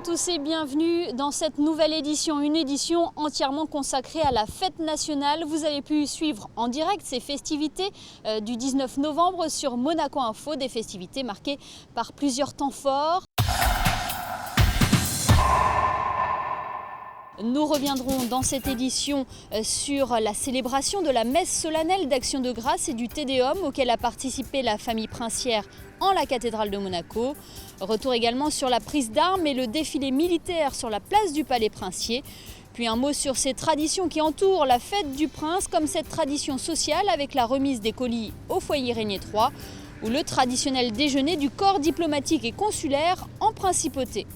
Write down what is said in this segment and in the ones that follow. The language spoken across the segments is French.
tous et bienvenue dans cette nouvelle édition, une édition entièrement consacrée à la fête nationale. Vous avez pu suivre en direct ces festivités du 19 novembre sur Monaco Info, des festivités marquées par plusieurs temps forts. Nous reviendrons dans cette édition sur la célébration de la messe solennelle d'Action de Grâce et du Te Deum auquel a participé la famille princière en la cathédrale de Monaco. Retour également sur la prise d'armes et le défilé militaire sur la place du Palais Princier. Puis un mot sur ces traditions qui entourent la fête du prince, comme cette tradition sociale avec la remise des colis au foyer Régnier III ou le traditionnel déjeuner du corps diplomatique et consulaire en principauté.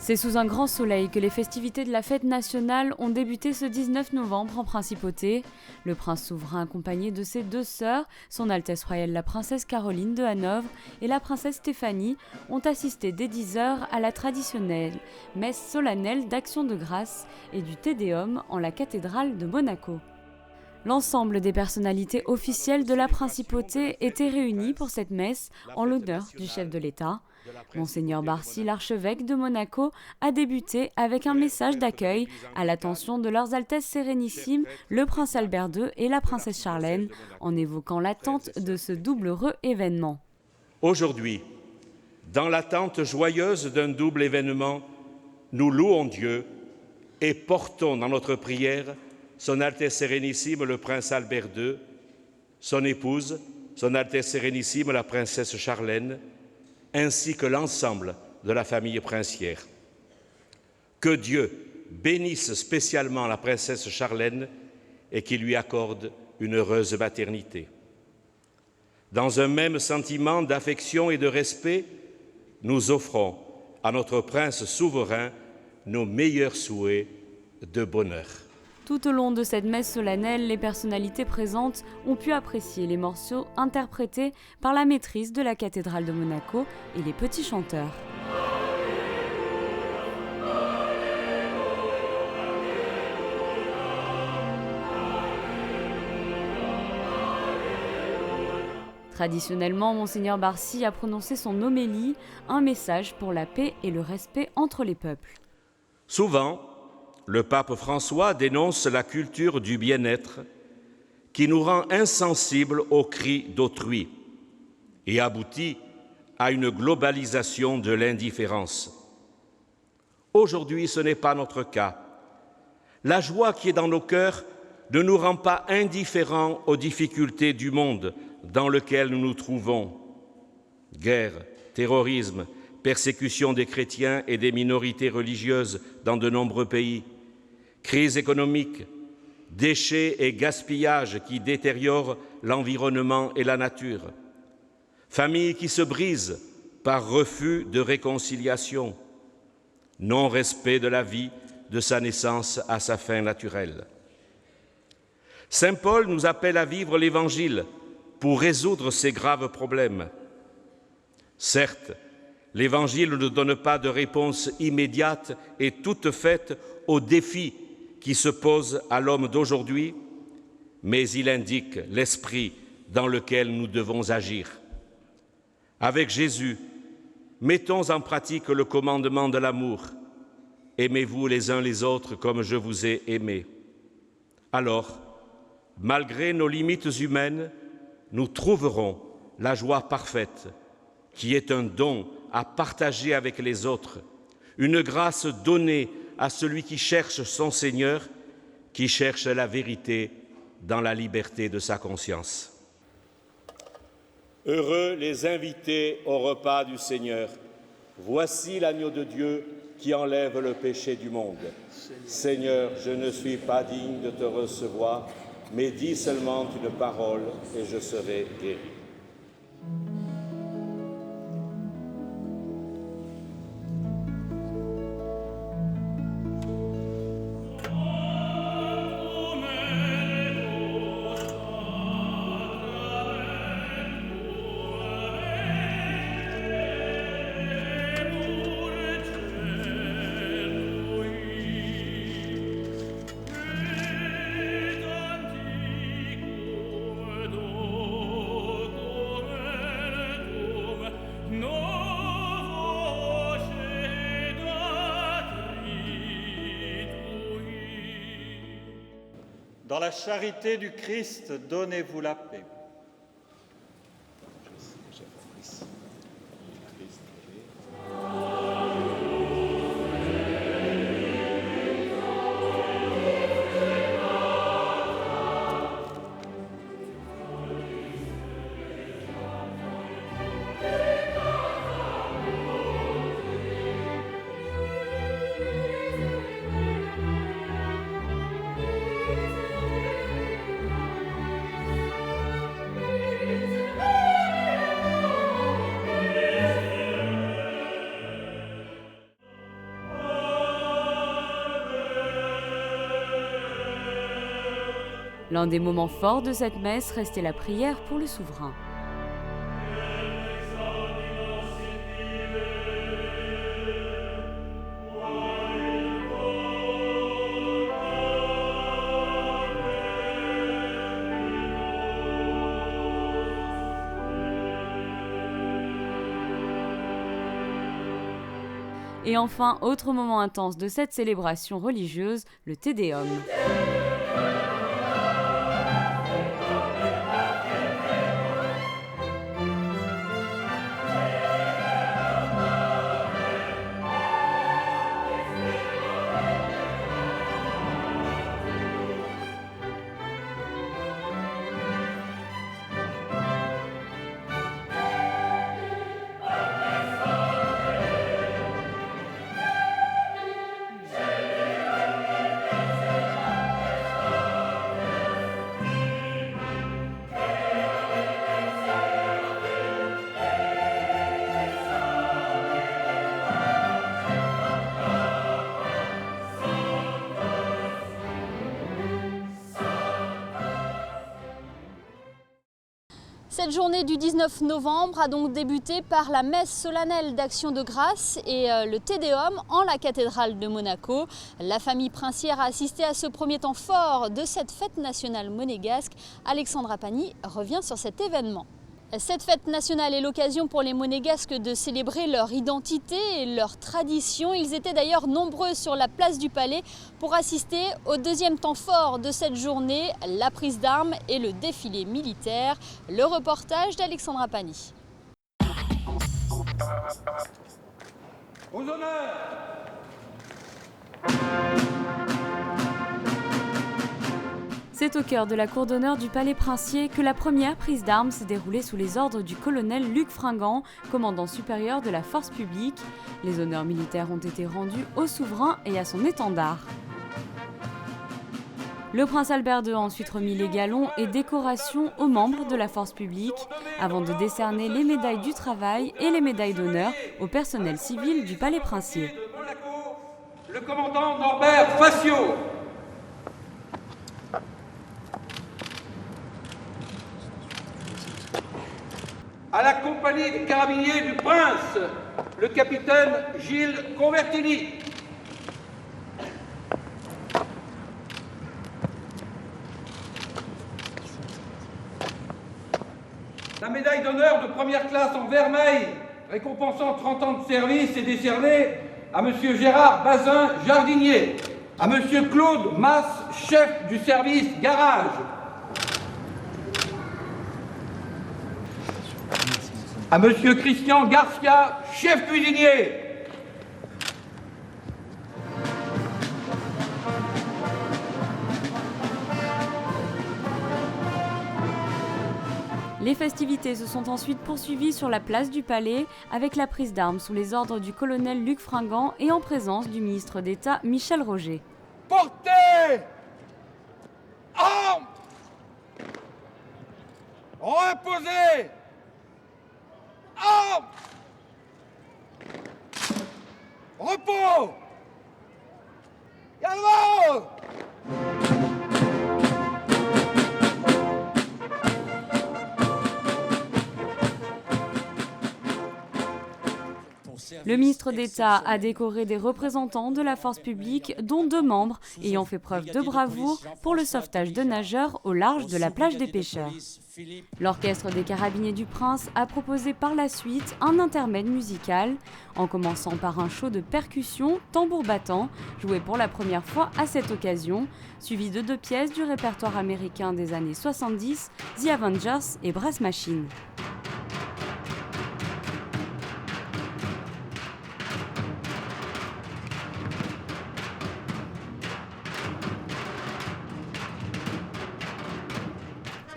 C'est sous un grand soleil que les festivités de la fête nationale ont débuté ce 19 novembre en principauté. Le prince souverain accompagné de ses deux sœurs, son Altesse royale la princesse Caroline de Hanovre et la princesse Stéphanie, ont assisté dès 10h à la traditionnelle messe solennelle d'Action de Grâce et du Te Deum en la cathédrale de Monaco. L'ensemble des personnalités officielles de la principauté étaient réunies pour cette messe en l'honneur du chef de l'État. Monseigneur Barcy, l'archevêque de Monaco, a débuté avec un message d'accueil à l'attention de leurs Altesses Sérénissimes, le prince Albert II et la princesse Charlène, en évoquant l'attente de ce double heureux événement. Aujourd'hui, dans l'attente joyeuse d'un double événement, nous louons Dieu et portons dans notre prière son Altesse Sérénissime le prince Albert II, son épouse, son Altesse Sérénissime la princesse Charlène, ainsi que l'ensemble de la famille princière. Que Dieu bénisse spécialement la princesse Charlène et qu'il lui accorde une heureuse maternité. Dans un même sentiment d'affection et de respect, nous offrons à notre prince souverain nos meilleurs souhaits de bonheur. Tout au long de cette messe solennelle, les personnalités présentes ont pu apprécier les morceaux interprétés par la maîtrise de la cathédrale de Monaco et les petits chanteurs. Traditionnellement, Monseigneur Barcy a prononcé son homélie, un message pour la paix et le respect entre les peuples. Souvent, le pape François dénonce la culture du bien-être qui nous rend insensibles aux cris d'autrui et aboutit à une globalisation de l'indifférence. Aujourd'hui, ce n'est pas notre cas. La joie qui est dans nos cœurs ne nous rend pas indifférents aux difficultés du monde dans lequel nous nous trouvons. Guerre, terrorisme, persécution des chrétiens et des minorités religieuses dans de nombreux pays, crise économique, déchets et gaspillage qui détériorent l'environnement et la nature, familles qui se brisent par refus de réconciliation, non-respect de la vie de sa naissance à sa fin naturelle. Saint Paul nous appelle à vivre l'Évangile pour résoudre ces graves problèmes. Certes, l'Évangile ne donne pas de réponse immédiate et toute faite aux défis qui se posent à l'homme d'aujourd'hui, mais il indique l'esprit dans lequel nous devons agir. Avec Jésus, mettons en pratique le commandement de l'amour. Aimez-vous les uns les autres comme je vous ai aimés. Alors, malgré nos limites humaines, nous trouverons la joie parfaite, qui est un don à partager avec les autres, une grâce donnée à celui qui cherche son Seigneur, qui cherche la vérité dans la liberté de sa conscience. Heureux les invités au repas du Seigneur. Voici l'agneau de Dieu qui enlève le péché du monde. Seigneur, je ne suis pas digne de te recevoir, mais dis seulement une parole et je serai guéri. Dans la charité du Christ, donnez-vous la paix. L'un des moments forts de cette messe restait la prière pour le souverain. Et enfin, autre moment intense de cette célébration religieuse, le Te Deum. Cette journée du 19 novembre a donc débuté par la messe solennelle d'Action de grâce et le Te Deum en la cathédrale de Monaco. La famille princière a assisté à ce premier temps fort de cette fête nationale monégasque. Alexandra Pani revient sur cet événement. Cette fête nationale est l'occasion pour les Monégasques de célébrer leur identité et leur tradition. Ils étaient d'ailleurs nombreux sur la place du Palais pour assister au deuxième temps fort de cette journée, la prise d'armes et le défilé militaire. Le reportage d'Alexandra Pani. Aux honneurs! C'est au cœur de la cour d'honneur du Palais Princier que la première prise d'armes s'est déroulée sous les ordres du colonel Luc Fringant, commandant supérieur de la force publique. Les honneurs militaires ont été rendus au souverain et à son étendard. Le prince Albert II a ensuite remis les galons et décorations aux membres de la force publique, avant de décerner les médailles du travail et les médailles d'honneur au personnel civil du Palais Princier. Le commandant Norbert Facio. À la compagnie des carabiniers du Prince, le capitaine Gilles Convertini. La médaille d'honneur de première classe en vermeil, récompensant 30 ans de service, est décernée à M. Gérard Bazin, jardinier, à M. Claude Masse, chef du service garage, à M. Christian Garcia, chef cuisinier. Les festivités se sont ensuite poursuivies sur la place du Palais avec la prise d'armes sous les ordres du colonel Luc Fringant et en présence du ministre d'État Michel Roger. Portez armes, reposez armes, repos, calme. Le ministre d'État a décoré des représentants de la force publique, dont 2 membres ayant fait preuve de bravoure pour le sauvetage de nageurs au large de la plage des pêcheurs. L'orchestre des Carabiniers du Prince a proposé par la suite un intermède musical, en commençant par un show de percussion tambour battant, joué pour la première fois à cette occasion, suivi de 2 pièces du répertoire américain des années 70, The Avengers et Brass Machine.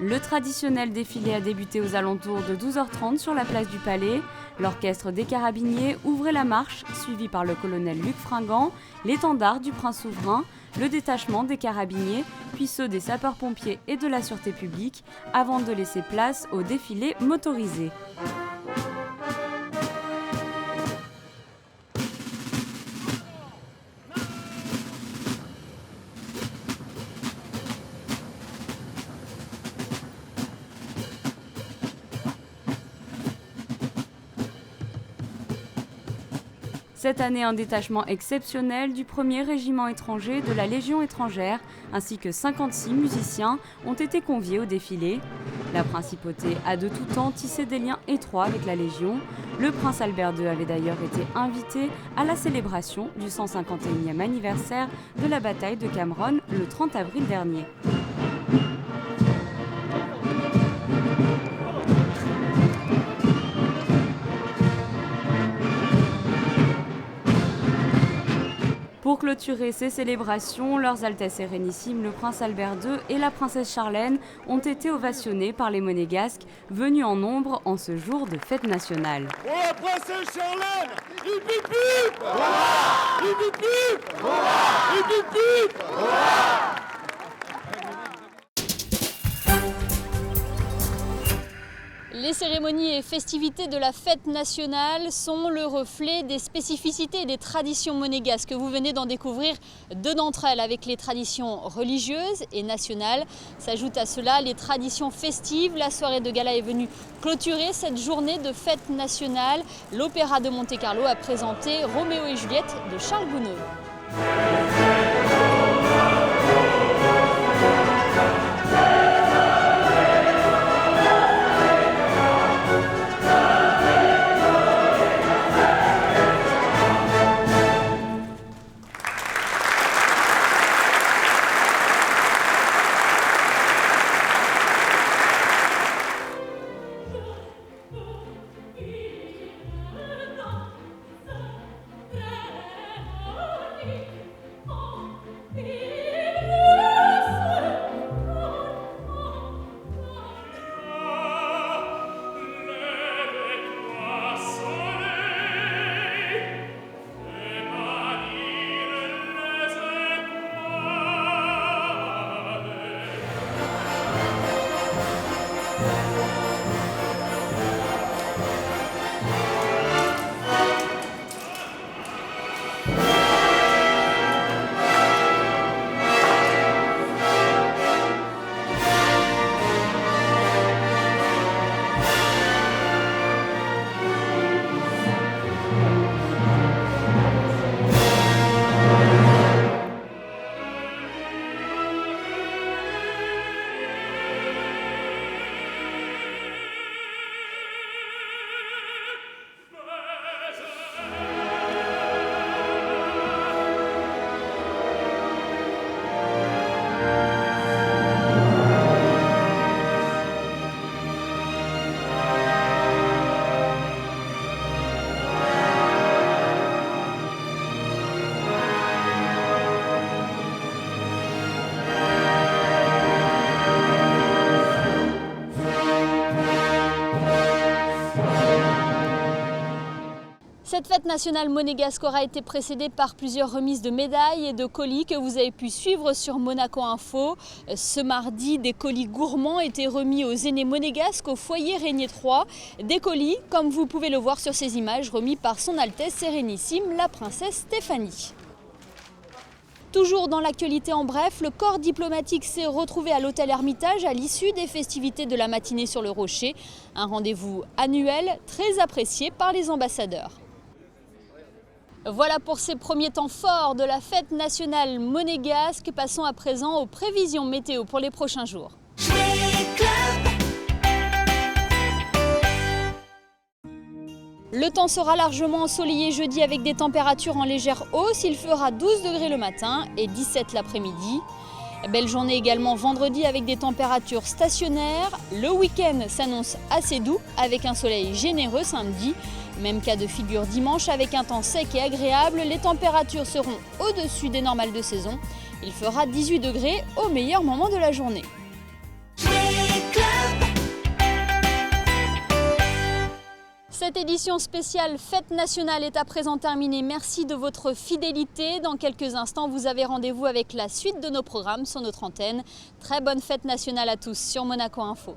Le traditionnel défilé a débuté aux alentours de 12h30 sur la place du Palais. L'orchestre des Carabiniers ouvrait la marche, suivi par le colonel Luc Fringant, l'étendard du prince souverain, le détachement des Carabiniers, puis ceux des sapeurs-pompiers et de la sûreté publique, avant de laisser place au défilé motorisé. Cette année, un détachement exceptionnel du 1er régiment étranger de la Légion étrangère, ainsi que 56 musiciens, ont été conviés au défilé. La principauté a de tout temps tissé des liens étroits avec la Légion. Le prince Albert II avait d'ailleurs été invité à la célébration du 151e anniversaire de la bataille de Cameron le 30 avril dernier. Pour clôturer ces célébrations, leurs Altesses Sérénissimes, le prince Albert II et la princesse Charlène ont été ovationnés par les Monégasques, venus en nombre en ce jour de fête nationale. Pour la princesse Charlène, hip hip hip! Hurrah! Hip hip hip! Hurrah! Hip hip hip! Hurrah! Les cérémonies et festivités de la fête nationale sont le reflet des spécificités et des traditions monégasques. Vous venez d'en découvrir 2 d'entre elles, avec les traditions religieuses et nationales. S'ajoutent à cela les traditions festives. La soirée de gala est venue clôturer cette journée de fête nationale. L'Opéra de Monte-Carlo a présenté Roméo et Juliette de Charles Gounod. Cette fête nationale monégasque aura été précédée par plusieurs remises de médailles et de colis que vous avez pu suivre sur Monaco Info. Ce mardi, des colis gourmands étaient remis aux aînés monégasques au foyer Régnier III. Des colis, comme vous pouvez le voir sur ces images, remis par son Altesse Sérénissime, la princesse Stéphanie. Toujours dans l'actualité en bref, le corps diplomatique s'est retrouvé à l'hôtel Hermitage à l'issue des festivités de la matinée sur le Rocher. Un rendez-vous annuel très apprécié par les ambassadeurs. Voilà pour ces premiers temps forts de la fête nationale monégasque. Passons à présent aux prévisions météo pour les prochains jours. Le temps sera largement ensoleillé jeudi avec des températures en légère hausse. Il fera 12 degrés le matin et 17 l'après-midi. Belle journée également vendredi avec des températures stationnaires. Le week-end s'annonce assez doux avec un soleil généreux samedi. Même cas de figure dimanche avec un temps sec et agréable. Les températures seront au-dessus des normales de saison. Il fera 18 degrés au meilleur moment de la journée. Cette édition spéciale Fête nationale est à présent terminée. Merci de votre fidélité. Dans quelques instants, vous avez rendez-vous avec la suite de nos programmes sur notre antenne. Très bonne fête nationale à tous sur Monaco Info.